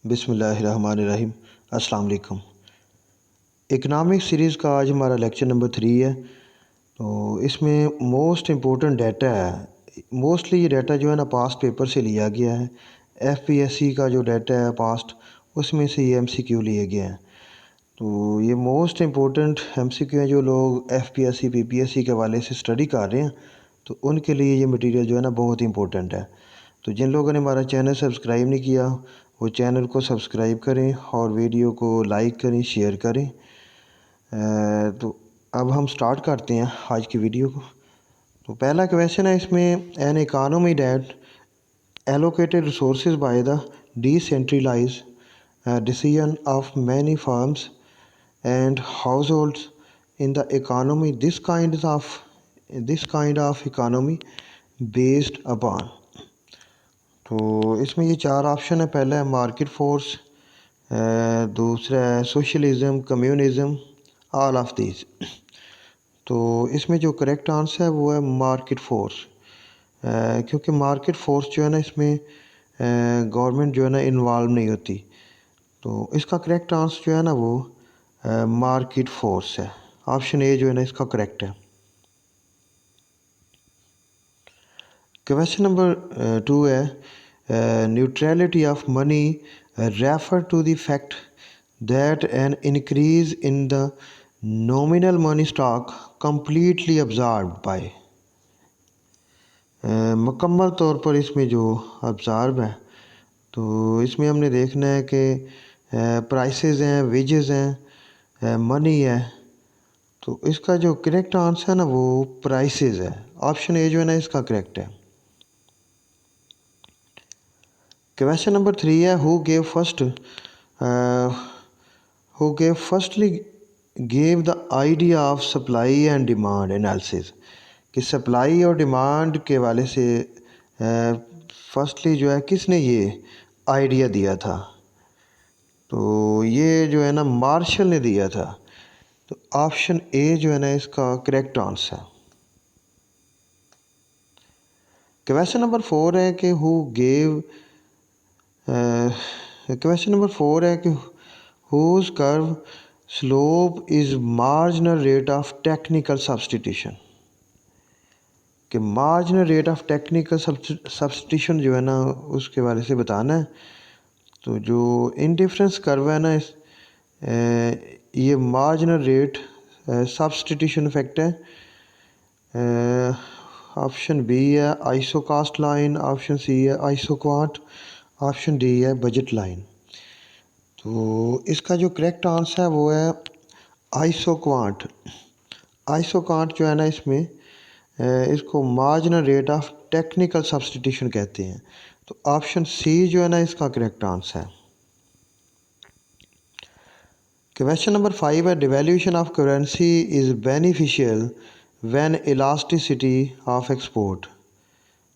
बिस्मिल्लाहिर्रहमानिर्रहीम। अस्सलाम वालेकुम। इकनॉमिक सीरीज़ का आज हमारा लेक्चर नंबर 3 है। तो इसमें मोस्ट इम्पोर्टेंट डाटा है। मोस्टली ये डाटा जो है ना पास्ट पेपर से लिया गया है। एफपीएससी का जो डाटा है पास्ट, उसमें से ये एमसीक्यू लिए गए हैं। तो ये मोस्ट इम्पोर्टेंट एमसीक्यू हैं। जो लोग एफपीएससी पीपीएससी के हवाले से स्टडी कर रहे हैं तो उनके लिए ये मटेरियल जो है ना बहुत इंपॉर्टेंट है। तो जिन लोगों ने हमारा चैनल सब्सक्राइब नहीं किया वो चैनल को सब्सक्राइब करें और वीडियो को लाइक करें, शेयर करें। तो अब हम स्टार्ट करते हैं आज की वीडियो को। तो पहला क्वेश्चन है इसमें, an economy that allocated resources by the decentralise decision of many firms and households in the economy, this kind of economy based upon। तो इसमें ये चार ऑप्शन है। पहला है मार्केट फोर्स, दूसरा है socialism, communism, all of these. तो इसमें जो करेक्ट आंसर है वो है मार्केट फोर्स, क्योंकि मार्केट फोर्स जो है ना इसमें गवर्नमेंट जो है ना इन्वॉल्व नहीं होती। तो इसका करेक्ट आंसर जो है ना वो मार्केट फोर्स है। ऑप्शन ए जो है ना इसका करेक्ट है। क्वेश्चन नंबर 2 है, neutrality of money refer to the fact that an increase in the nominal money stock completely absorb by. मुकम्मल तौर पर इसमें जो अब्जॉर्ब है, तो इसमें हमने देखना है कि प्राइसेस हैं, वेजेस हैं, मनी है। तो इसका जो करेक्ट आंसर है ना वो प्राइसेस है। ऑप्शन ए जो है ना इसका करेक्ट है। क्वेश्चन नंबर 3 है, who gave firstly gave the idea of supply and demand analysis. कि सप्लाई और डिमांड के वाले से फर्स्टली जो है किसने ये आइडिया दिया था। तो ये जो है ना मार्शल ने दिया था। तो ऑप्शन ए जो है ना इसका करेक्ट आंसर है। क्वेश्चन नंबर 4 है कि क्वेश्चन नंबर 4 है कि whose curve slope is marginal rate of technical substitution. कि marginal rate of technical substitution जो है ना उसके बारे से बताना है। तो जो इंडिफरेंस कर्व है ना ये मार्जिनल रेट सब्सटीट्यूशन इफेक्ट है। ऑप्शन बी है आइसोकास्ट लाइन, ऑप्शन सी है आइसोक्वांट, ऑप्शन डी है बजट लाइन। तो इसका जो करेक्ट आंसर है वो है आइसोक्वांट। आइसोक्वांट जो है ना इसमें इसको marginal rate of technical substitution कहते हैं। तो ऑप्शन सी जो है ना इसका करेक्ट आंसर है। क्वेश्चन नंबर 5 है, devaluation of currency is beneficial when elasticity of export.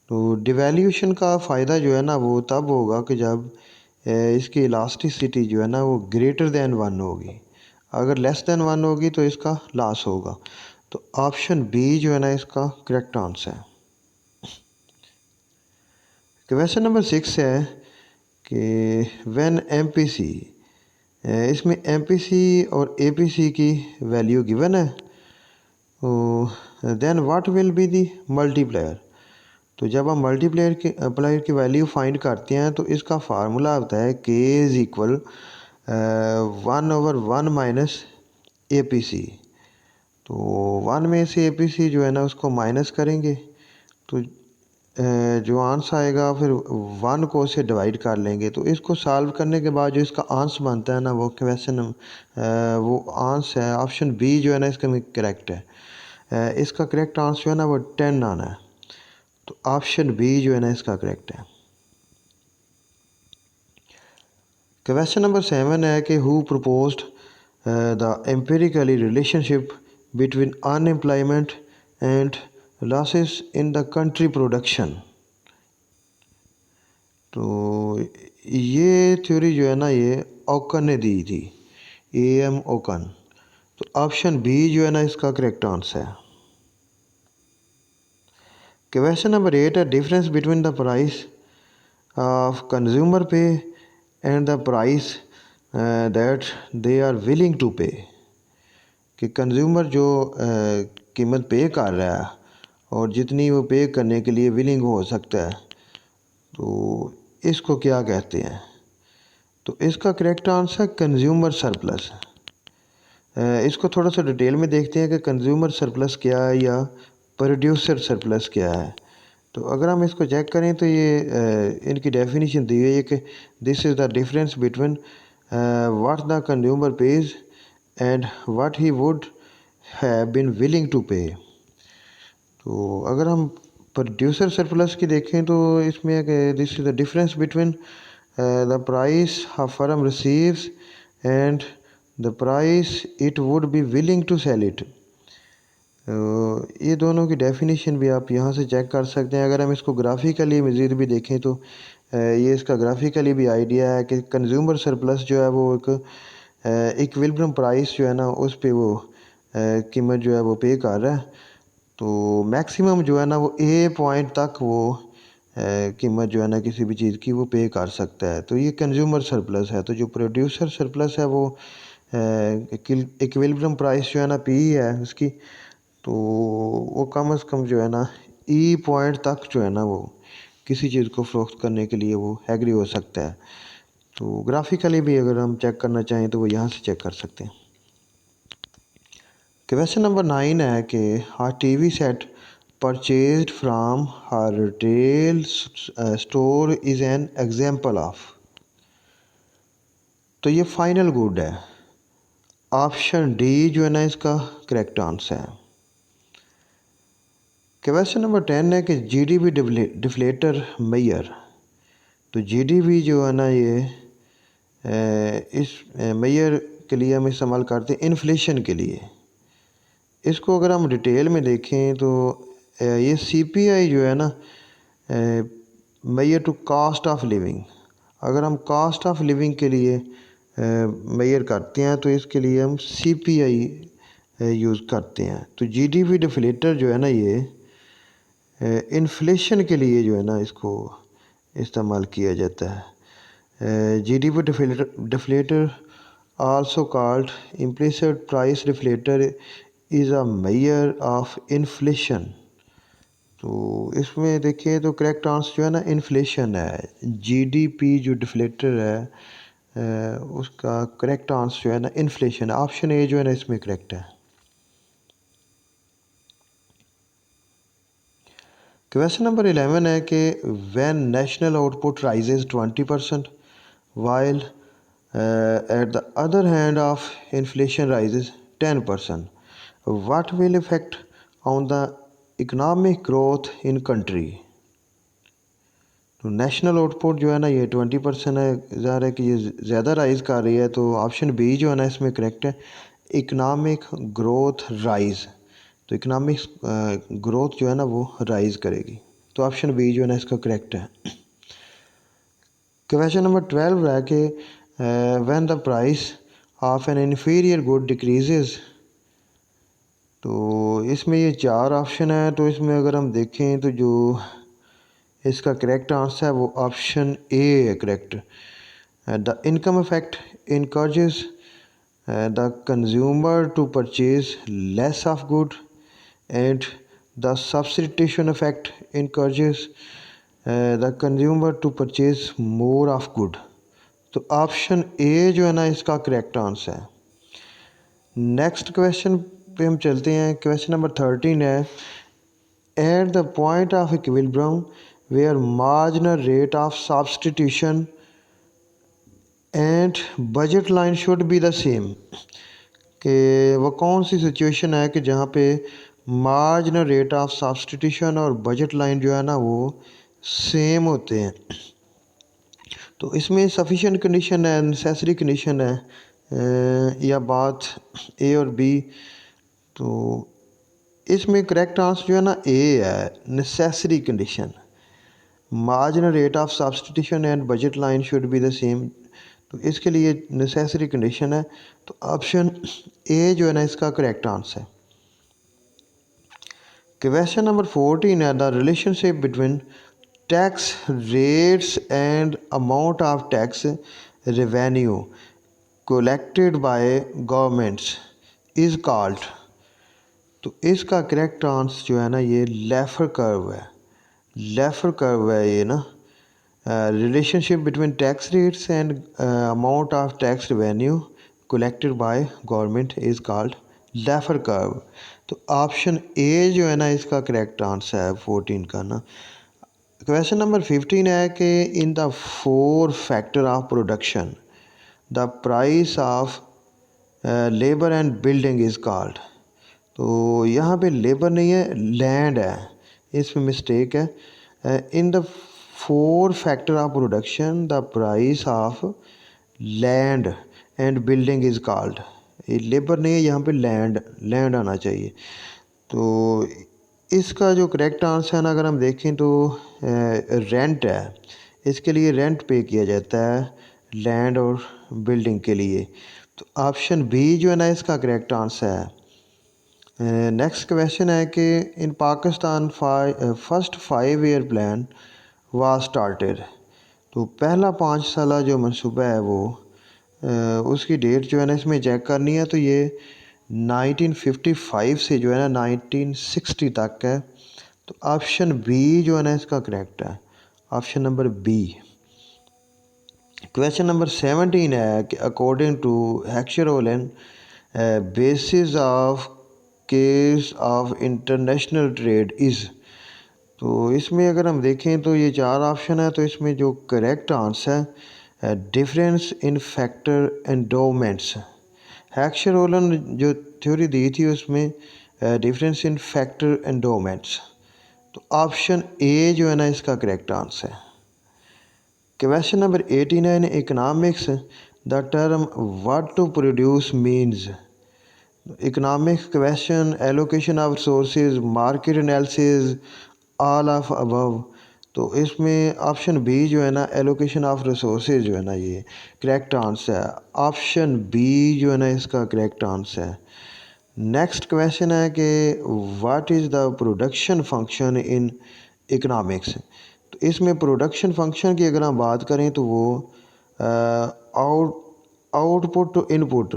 तो डिवैल्यूएशन का फ़ायदा जो है ना वो तब होगा कि जब इसकी इलास्टिसिटी जो है ना वो ग्रेटर दैन 1 होगी। अगर लेस दैन 1 होगी तो इसका लॉस होगा। तो ऑप्शन बी जो है ना इसका करेक्ट आंसर है। क्वेश्चन नंबर 6 है कि व्हेन एमपीसी, इसमें एमपीसी और एपीसी की वैल्यू गिवन है, तो then what will be the multiplier. तो जब हम मल्टीप्लायर की वैल्यू फाइंड करते हैं तो इसका फार्मूला होता है K is equal 1/1 minus A P C. तो 1 में से ए पी सी जो है ना उसको माइनस करेंगे तो जो आंसर आएगा फिर 1 को से डिवाइड कर लेंगे। तो इसको सॉल्व करने के बाद जो इसका आंसर बनता है ना वो क्वेश्चन वो आंसर है ऑप्शन बी जो है ना इसका करेक्ट है। इसका करेक्ट आंसर जो है ना वो 10 आना है। तो ऑप्शन बी जो है ना इसका करेक्ट है। क्वेश्चन नंबर 7 है कि who proposed the empirically relationship between unemployment and losses in the country production. तो ये थ्योरी जो है ना ये ओकन ने दी थी, एम ओकन। तो ऑप्शन बी जो है ना इसका करेक्ट आंसर है। क्वेश्चन नंबर 8 है, difference between the price of consumer pay and the price that they are willing to pay, कि कंज्यूमर जो कीमत पे कर रहा है और जितनी वो पे करने के लिए विलिंग हो सकता है, तो इसको क्या कहते हैं? तो इसका करेक्ट आंसर कंज्यूमर सरप्लस। इसको थोड़ा सा डिटेल में देखते हैं कि कंज्यूमर सरप्लस क्या है या प्रोड्यूसर सरप्लस क्या है। तो अगर हम इसको चेक करें तो ये इनकी डेफिनेशन दी हुई है कि this is the difference between what the consumer pays and what he would have been willing to pay. तो अगर हम प्रोड्यूसर सरप्लस की देखें तो इसमें है कि this is the difference between the price a firm receives and the price it would be willing to sell it. ये दोनों की डेफिनेशन भी आप यहाँ से चेक कर सकते हैं। अगर हम इसको ग्राफिकली मज़ीद भी देखें तो ये इसका ग्राफिकली भी आइडिया है कि कंज्यूमर सरप्लस जो है वो एक इक्विलिब्रियम प्राइस जो है ना उस पे वो कीमत जो है वो पे कर रहा है। तो मैक्सिमम जो है ना वो ए पॉइंट तक वो कीमत जो है ना किसी भी चीज़ की वो पे कर सकता है, तो ये कंज्यूमर सरप्लस है। तो जो प्रोड्यूसर सरप्लस है वो इक्विलिब्रियम प्राइस जो है ना पी है उसकी, तो वो कम से कम जो है ना ई पॉइंट तक जो है ना वो किसी चीज़ को फ़रोख्त करने के लिए वो एग्री हो सकता है। तो ग्राफिकली भी अगर हम चेक करना चाहें तो वो यहाँ से चेक कर सकते हैं। क्वेश्चन नंबर 9 है कि हर टीवी सेट परचेज्ड फ्राम हर retail store is an example of. तो ये फाइनल गुड है। ऑप्शन डी जो है ना इसका करेक्ट आंसर है। क्वेश्चन नंबर 10 है कि जीडीपी डिफ्लेटर मेयर। तो जीडीपी जो है ना ये इस मेयर के लिए हम इस्तेमाल करते हैं इन्फ्लेशन के लिए। इसको अगर हम डिटेल में देखें तो ये सीपीआई जो है ना measure to cost of living. अगर हम कास्ट ऑफ लिविंग के लिए मेयर करते हैं तो इसके लिए हम सीपीआई यूज़ करते हैं। तो जीडीपी डिफ्लेटर जो है ना ये इन्फ्लेशन के लिए जो है ना इसको इस्तेमाल किया जाता है। GDP deflator also called implicit price deflator is a mayor of inflation. तो इसमें देखिए तो करेक्ट आंसर जो है ना इन्फ्लेशन है। जीडीपी जो डिफ्लेटर है उसका करेक्ट आंसर जो है ना इन्फ्लेशन। ऑप्शन ए जो है ना इसमें करेक्ट है। क्वेश्चन नंबर 11 है कि when national output rises 20% while at the other hand of inflation rises 10%, what will effect on the economic growth in country. तो नेशनल आउटपुट जो है ना ये 20% है, ज़ाहिर है कि ये ज़्यादा राइज़ कर रही है, तो ऑप्शन बी जो है ना इसमें करेक्ट है। इकनॉमिक ग्रोथ राइज़, तो इकनॉमिक ग्रोथ जो है ना वो राइज़ करेगी। तो ऑप्शन बी जो है ना इसका करेक्ट है। क्वेश्चन नंबर 12 है कि when the price of N inferior good decreases. तो इसमें ये 4 ऑप्शन है, तो इसमें अगर हम देखें तो जो इसका करेक्ट आंसर है वो ऑप्शन ए है correct. The income effect encourages the consumer to purchase less of good and the substitution effect encourages the consumer to purchase more of good. तो ऑप्शन ए जो है ना इसका करेक्ट आंसर है। Next question पे हम चलते हैं। क्वेश्चन नंबर 13 है at the point of equilibrium where marginal rate of substitution and budget line should be the same. कि वो कौन सी सिचुएशन है कि जहाँ पे मार्जिनल रेट ऑफ सब्स्टिट्यूशन और बजट लाइन जो है ना वो सेम होते हैं। तो इसमें सफिशिएंट कंडीशन है, नेसेसरी कंडीशन है या बात ए और बी। तो इसमें करेक्ट आंसर जो है ना ए है, necessary condition. Marginal rate of substitution and budget line should be the same, तो इसके लिए नेसेसरी कंडीशन है। तो ऑप्शन ए जो है ना इसका करेक्ट आंसर है। क्वेश्चन नंबर 14 है the relationship between tax rates and amount of tax revenue collected by governments is called। तो इसका करेक्ट आंसर जो है ना ये लेफर कर्व है। लेफर कर्व है ये ना। Relationship between tax rates and amount of tax revenue collected by government is called Laffer curve. तो ऑप्शन ए जो है ना इसका करेक्ट आंसर है 14 का ना। क्वेश्चन नंबर 15 है कि in the 4 factor of production the price of labour and building is called. तो यहाँ पे लेबर नहीं है, लैंड है, इसमें मिस्टेक है। In the 4 factor of production the price of land and building is called. ये लेबर नहीं है, यहाँ पे लैंड आना चाहिए। तो इसका जो करेक्ट आंसर है ना अगर हम देखें तो रेंट है। इसके लिए रेंट पे किया जाता है लैंड और बिल्डिंग के लिए। तो ऑप्शन बी जो है ना इसका करेक्ट आंसर है। नेक्स्ट क्वेश्चन है कि in Pakistan first 5 year plan was started. तो पहला 5 साला जो मंसूबा है वो उसकी डेट जो है ना इसमें चेक करनी है। तो ये 1955 से जो है ना 1960 तक है। तो ऑप्शन बी जो है ना इसका करेक्ट है, option number B. Question number 17 है कि according to Heckscher Ohlin basis of case of international trade is. तो इसमें अगर हम देखें तो ये 4 ऑप्शन है। तो इसमें जो करेक्ट आंसर है difference in factor endowments. Heckscher Ohlin जो थ्योरी दी थी उसमें डिफरेंस इन फैक्टर एंडोमेंट्स। तो ऑप्शन ए जो है ना इसका करेक्ट आंसर है। क्वेश्चन नंबर 18 है in economics the term what to produce means. Economics question allocation of resources market analysis all of above. तो इसमें ऑप्शन बी जो है ना एलोकेशन ऑफ रिसोर्सेज जो है ना ये करेक्ट आंसर है। ऑप्शन बी जो है ना इसका करेक्ट आंसर है। नेक्स्ट क्वेश्चन है कि what is the production function in economics. तो इसमें प्रोडक्शन फंक्शन की अगर हम बात करें तो वो आउटपुट टू इनपुट।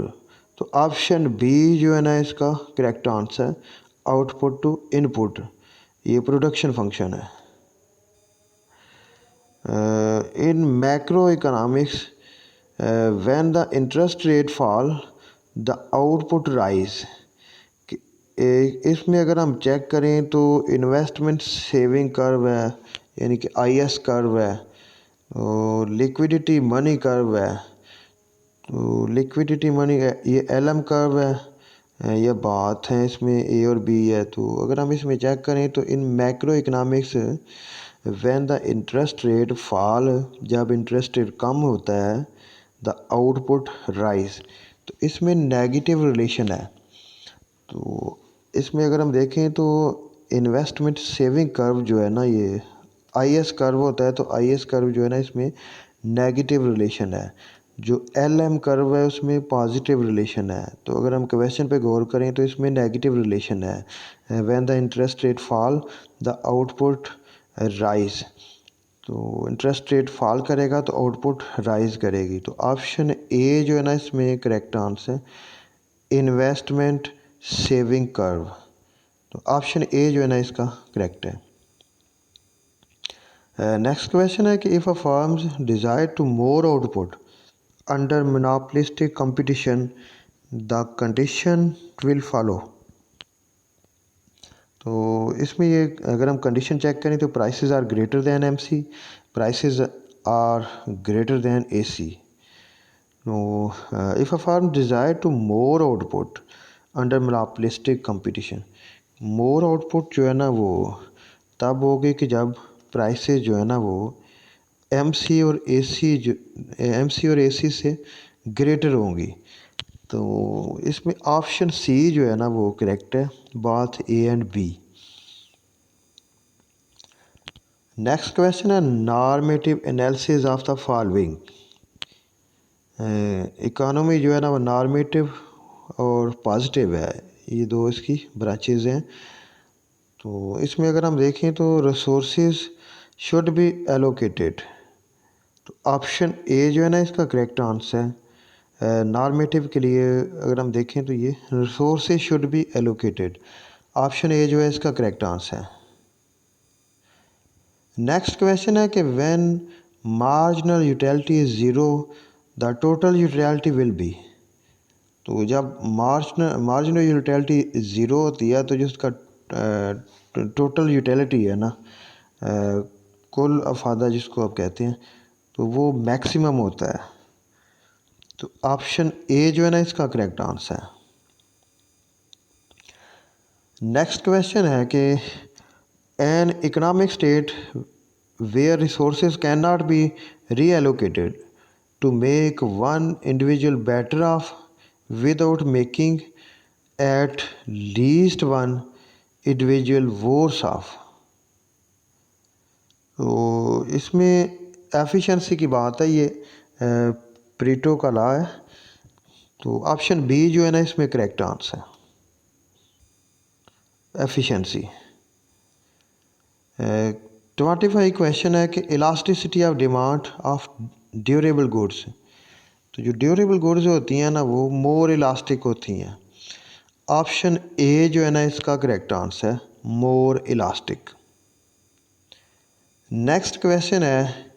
तो ऑप्शन बी जो है ना इसका correct answer output to input, ये प्रोडक्शन फंक्शन है। In macro economics when the interest rate fall the output rise. इसमें अगर हम चेक करें तो इन्वेस्टमेंट सेविंग कर्व है यानी कि आईएस कर्व है, और लिक्विडिटी मनी कर्व है। तो लिक्विडिटी मनी ये एलएम कर्व है, ये बात है इसमें ए और बी है। तो अगर हम इसमें चेक करें तो इन macro economics when the interest rate fall, जब इंटरेस्ट रेट कम होता है द आउटपुट राइज। तो इसमें नेगेटिव रिलेशन है। तो इसमें अगर हम देखें तो इन्वेस्टमेंट सेविंग कर्व जो है ना ये आईएस कर्व होता है। तो आईएस कर्व जो है ना इसमें नेगेटिव रिलेशन है। जो एलएम कर्व है उसमें पॉजिटिव रिलेशन है। तो अगर हम क्वेश्चन पे गौर करें तो इसमें नेगेटिव रिलेशन है। When the interest rate fall the output rise. तो इंटरेस्ट रेट फॉल करेगा तो आउटपुट राइज करेगी। तो ऑप्शन ए जो है ना इसमें correct answer investment saving curve. तो ऑप्शन ए जो है ना इसका करेक्ट है। नेक्स्ट क्वेश्चन है कि if a firms desire to more output under monopolistic competition the condition will follow. तो इसमें ये अगर हम कंडीशन चेक करें तो prices are greater than MC, prices are greater than AC. If a firm desire to more output under monopolistic competition, more output जो है ना वो तब होगी कि जब प्राइसेस जो है ना वो एमसी और एसी से ग्रेटर होंगी। तो इसमें ऑप्शन सी जो है ना वो करेक्ट है, बात A and B. Next question है normative analysis of the following. Economy जो है ना वो नॉर्मेटिव और पॉजिटिव है, ये दो इसकी ब्रांचेज हैं। तो इसमें अगर हम देखें तो रिसोर्सेज शुड बी एलोकेटेड। तो ऑप्शन ए जो है ना इसका करेक्ट आंसर है। नॉर्मेटिव के लिए अगर हम देखें तो ये resources should be allocated, option A जो है इसका करेक्ट आंसर है। नेक्स्ट क्वेश्चन है कि when marginal utility is zero the total utility will be. तो जब मार्जिनल यूटिलिटी ज़ीरो होती है तो जिसका टोटल यूटिलिटी है ना, कुल अफादा जिसको आप कहते हैं, तो वो मैक्सिमम होता है। तो ऑप्शन ए जो है ना इसका करेक्ट आंसर है। नेक्स्ट क्वेश्चन है कि an economic state where resources can not be reallocated to make one individual better off without making at least one individual worse off. तो इसमें एफिशिएंसी की बात है, ये प्रीटो का लॉ है। तो ऑप्शन बी जो है ना इसमें करेक्ट आंसर है, एफिशिएंसी। 25 क्वेश्चन है कि elasticity of demand of durable goods. तो जो ड्यूरेबल गुड्स होती हैं ना वो मोर इलास्टिक होती हैं। ऑप्शन ए जो है ना इसका करेक्ट आंसर है, मोर इलास्टिक। नेक्स्ट क्वेश्चन है,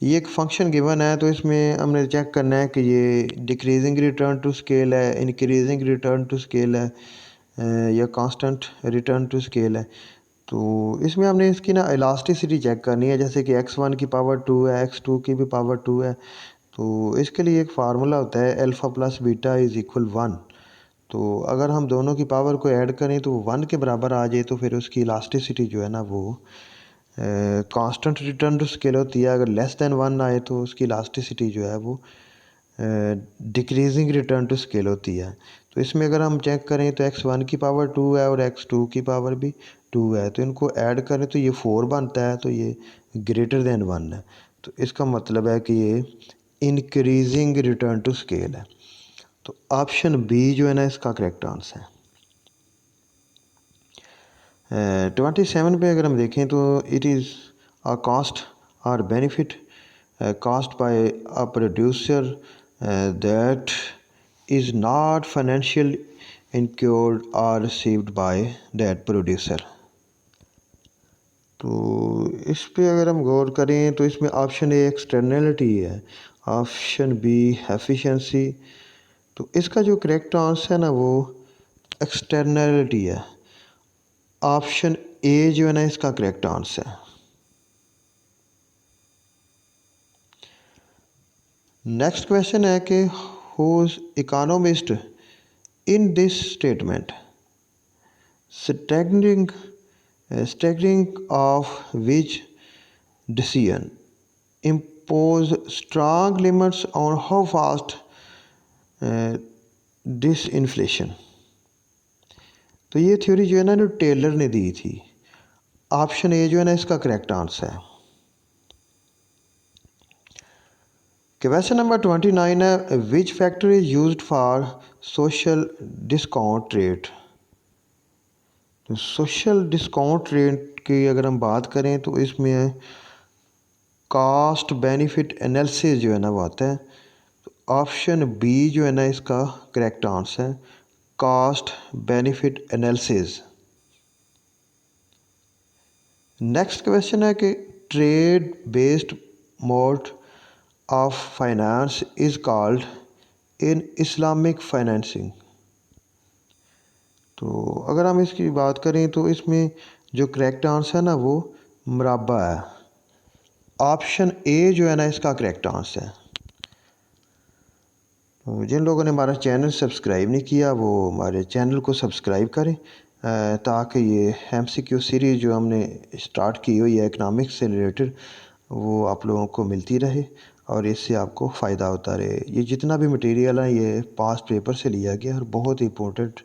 ये एक फंक्शन गिवन है तो इसमें हमने चेक करना है कि ये डिक्रीजिंग रिटर्न टू स्केल है, इंक्रीजिंग रिटर्न टू स्केल है, या कांस्टेंट रिटर्न टू स्केल है। तो इसमें हमने इसकी ना इलास्टिसिटी चेक करनी है, जैसे कि x1 की पावर 2 है, x2 की भी पावर 2 है। तो इसके लिए एक फार्मूला होता है alpha plus beta is equal 1। तो अगर हम दोनों की पावर को ऐड करें तो 1 के बराबर आ जाए तो फिर उसकी इलास्टिसिटी जो है ना वो कांस्टेंट रिटर्न टू स्केल होती है। अगर लेस दैन 1 आए तो उसकी इलास्टिसिटी जो है वो डिक्रीजिंग रिटर्न टू स्केल होती है। तो इसमें अगर हम चेक करें तो x1 की पावर 2 है और x2 की पावर भी 2 है, तो इनको ऐड करें तो ये 4 बनता है, तो ये ग्रेटर दैन 1 है। तो इसका मतलब है कि ये इंक्रीजिंग रिटर्न टू स्केल है। तो ऑप्शन बी जो है ना इसका करेक्ट आंसर है। 27 पे अगर हम देखें तो इट इज़ अ कॉस्ट और benefit caused by a producer that is not financially incurred or received by that producer। तो इस पे अगर हम गौर करें तो इसमें ऑप्शन ए एक्सटर्नलिटी है, ऑप्शन बी एफिशिएंसी। तो इसका जो करेक्ट आंसर है ना वो एक्सटर्नलिटी है। ऑप्शन ए जो है ना इसका करेक्ट आंसर है। नेक्स्ट क्वेश्चन है कि whose economist in this statement staggering of which decision impose strong limits on how fast disinflation। तो ये थ्योरी जो है ना टेलर ने दी थी। ऑप्शन ए जो है ना इसका करेक्ट आंसर है। क्वेश्चन नंबर 29 है, which factor is used for social discount rate. तो सोशल डिस्काउंट रेट की अगर हम बात करें तो इसमें कास्ट बेनिफिट एनालिसिस जो है ना वो आता है। तो ऑप्शन बी जो है ना इसका करेक्ट आंसर है, cost benefit analysis. Next question है कि trade based mode of finance is called in Islamic financing. तो अगर हम इसकी बात करें तो इसमें जो करेक्ट आंसर है ना वो मुराबा है। ऑप्शन ए जो है ना इसका करेक्ट आंसर है। तो जिन लोगों ने हमारा चैनल सब्सक्राइब नहीं किया वो हमारे चैनल को सब्सक्राइब करें, ताकि ये MCQ सीरीज़ जो हमने स्टार्ट की हुई है इकनॉमिक्स से रिलेटेड वो आप लोगों को मिलती रहे और इससे आपको फ़ायदा होता रहे। ये जितना भी मटेरियल है ये पास्ट पेपर से लिया गया और बहुत इंपॉर्टेंट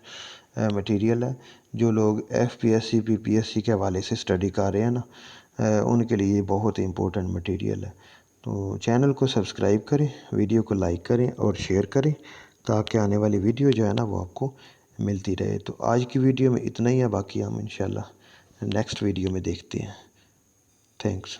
मटेरियल है। जो लोग FPSC PPSC के हवाले से स्टडी कर रहे हैं ना, उनके लिए बहुत इंपॉर्टेंट मटेरियल है। तो चैनल को सब्सक्राइब करें, वीडियो को लाइक करें और शेयर करें, ताकि आने वाली वीडियो जो है ना वो आपको मिलती रहे। तो आज की वीडियो में इतना ही है, बाकी हम इंशाल्लाह नेक्स्ट वीडियो में देखते हैं। थैंक्स।